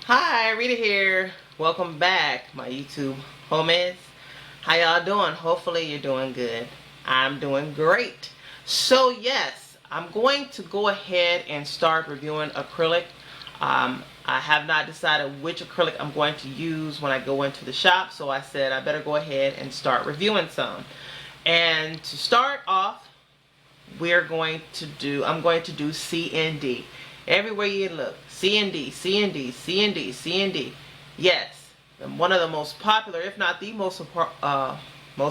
Hi, Rita here. Welcome back, my YouTube homies. How y'all doing? Hopefully you're doing good. I'm doing great. So yes, I'm going to go ahead and start reviewing acrylic. I have not decided which acrylic I'm going to use when I go into the shop, so I said I better go ahead and start reviewing some. And to start off, I'm going to do CND. Everywhere you look, CND, CND, CND, CND. Yes, one of the most popular, if not the most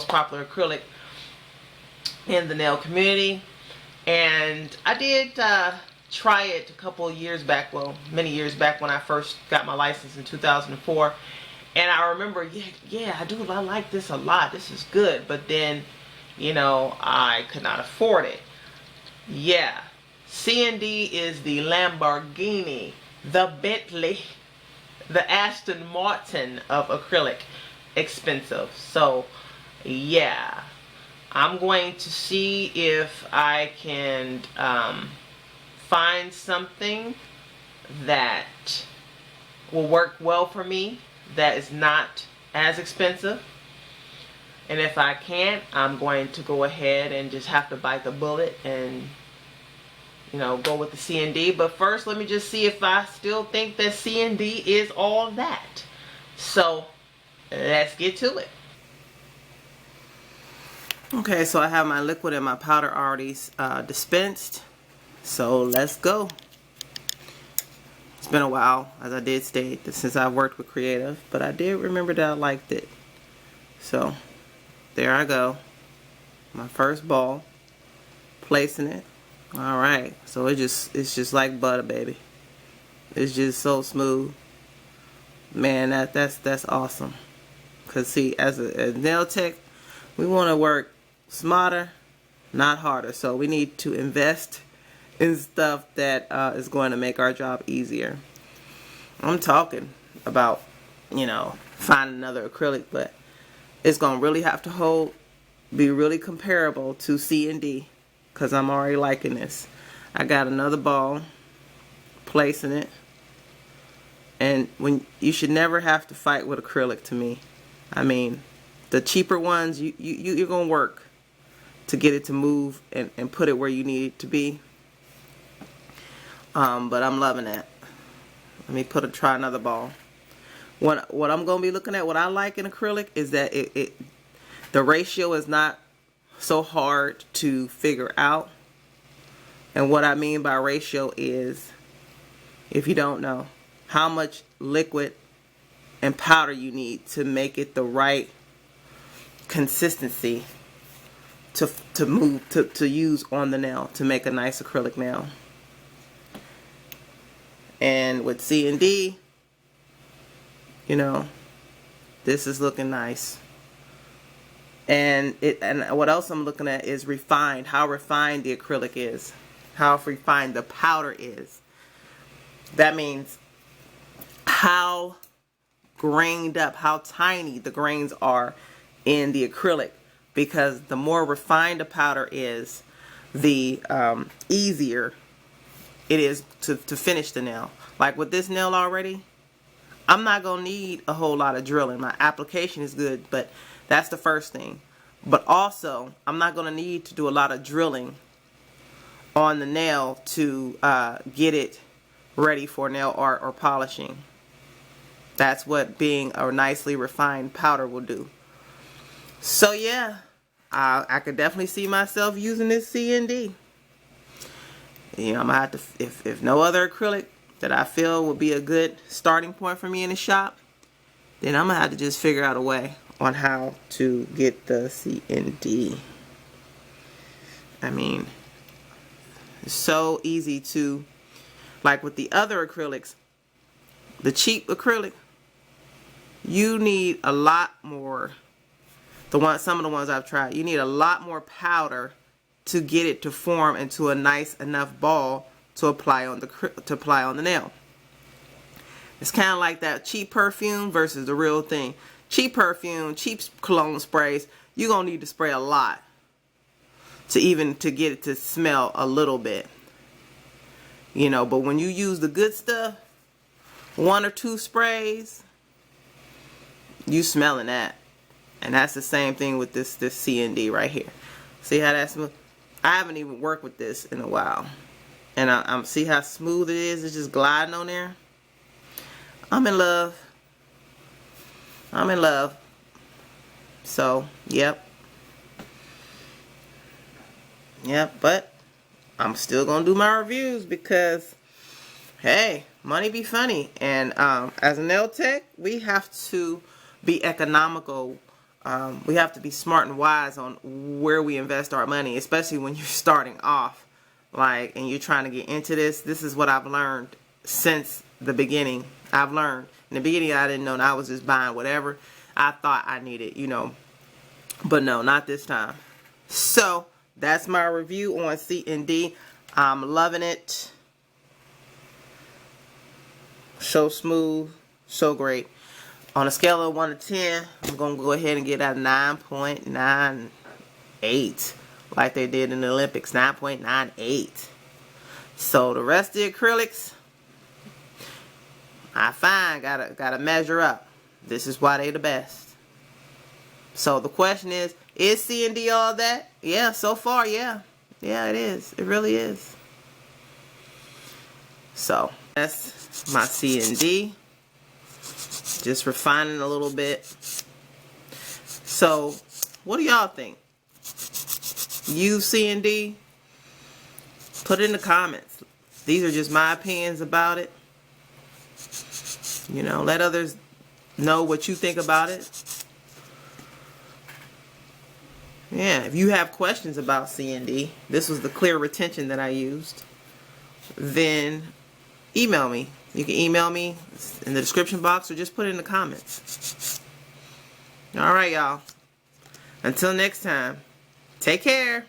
popular acrylic in the nail community. And I did try it a couple of years back, well, many years back when I first got my license in 2004. And I remember, yeah, I like this a lot. This is good. But then, I could not afford it. Yeah, CND is the Lamborghini, the Bentley, the Aston Martin of acrylic. Expensive. So, yeah, I'm going to see if I can find something that will work well for me, that is not as expensive. And if I can't, I'm going to go ahead and just have to bite the bullet and, go with the CND. But first, let me just see if I still think that CND is all that. So, let's get to it. Okay, so I have my liquid and my powder already dispensed. So, let's go. It's been a while, as I did state, since I've worked with creative. But I did remember that I liked it. So, there I go. My first ball. Placing it. Alright. So it's just like butter, baby. It's just so smooth. Man, that's awesome. Cause see, as a nail tech, we want to work smarter, not harder. So we need to invest in stuff that is going to make our job easier. I'm talking about, finding another acrylic, but it's going to really have to be really comparable to CND, because I'm already liking this. I got another ball, placing it. And you should never have to fight with acrylic, to me. I mean, the cheaper ones, you're going to work to get it to move and put it where you need it to be. But I'm loving that. Let me try another ball. What I'm going to be looking at, what I like in acrylic, is that the ratio is not so hard to figure out. And what I mean by ratio is, if you don't know, how much liquid and powder you need to make it the right consistency to use on the nail to make a nice acrylic nail. And with CND, this is looking nice. And what else I'm looking at is refined, how refined the acrylic is, how refined the powder is. That means how grained up, how tiny the grains are in the acrylic. Because the more refined the powder is, the easier it is to finish the nail. Like with this nail already, I'm not going to need a whole lot of drilling. My application is good, but that's the first thing. But also, I'm not going to need to do a lot of drilling on the nail to get it ready for nail art or polishing. That's what being a nicely refined powder will do. So yeah, I could definitely see myself using this CND. I'm going to have to, if no other acrylic that I feel would be a good starting point for me in the shop, then I'm going to have to just figure out a way on how to get the CND. I mean, it's so easy to, like with the other acrylics, the cheap acrylic, you need a lot more, some of the ones I've tried, you need a lot more powder to get it to form into a nice enough ball to apply on the nail. It's kind of like that cheap perfume versus the real thing. Cheap perfume, cheap cologne sprays, you're going to need to spray a lot to get it to smell a little bit. But when you use the good stuff, 1 or 2 sprays, you smelling that. And that's the same thing with this CND right here. See how that's smooth? I haven't even worked with this in a while. And I'm see how smooth it is? It's just gliding on there. I'm in love. I'm in love. So, yep. Yep, but I'm still going to do my reviews because, hey, money be funny. And as a nail tech, we have to be economical. We have to be smart and wise on where we invest our money, especially when you're starting off. Like, and you're trying to get into this. This is what I've learned since the beginning. I've learned. In the beginning, I didn't know. I was just buying whatever I thought I needed, you know. But no, not this time. So, that's my review on CND. I'm loving it. So smooth. So great. On a scale of 1 to 10, I'm going to go ahead and get a 9.98. Like they did in the Olympics. 9.98. So, the rest of the acrylics, I find gotta measure up. This is why they the best. So the question is CND all that? Yeah, so far, yeah. Yeah, it is. It really is. So that's my CND. Just refining a little bit. So what do y'all think? Use CND? Put it in the comments. These are just my opinions about it. You know, let others know what you think about it. Yeah, if you have questions about CND, this was the clear retention that I used, then email me. You can email me in the description box or just put it in the comments. Alright, y'all. Until next time, take care.